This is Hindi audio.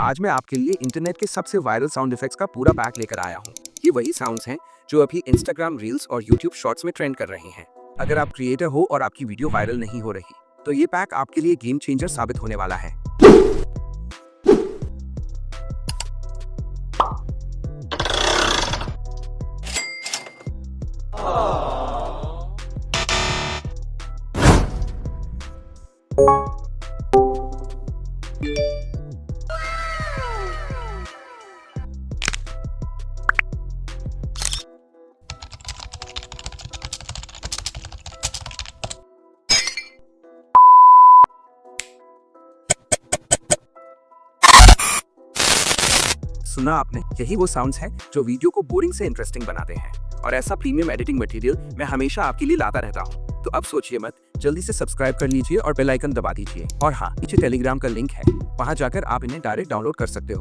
आज मैं आपके लिए इंटरनेट के सबसे वायरल साउंड इफेक्ट्स का पूरा पैक लेकर आया हूँ। ये वही साउंड्स हैं जो अभी इंस्टाग्राम रील्स और यूट्यूब शॉर्ट्स में ट्रेंड कर रहे हैं। अगर आप क्रिएटर हो और आपकी वीडियो वायरल नहीं हो रही, तो ये पैक आपके लिए गेम चेंजर साबित होने वाला है। सुना आपने, यही वो साउंड्स हैं जो वीडियो को बोरिंग से इंटरेस्टिंग बनाते हैं। और ऐसा प्रीमियम एडिटिंग मटेरियल मैं हमेशा आपके लिए लाता रहता हूँ। तो अब सोचिए मत, जल्दी से सब्सक्राइब कर लीजिए और बेल आइकन दबा दीजिए। और हाँ, नीचे टेलीग्राम का लिंक है, वहाँ जाकर आप इन्हें डायरेक्ट डाउनलोड कर सकते हो।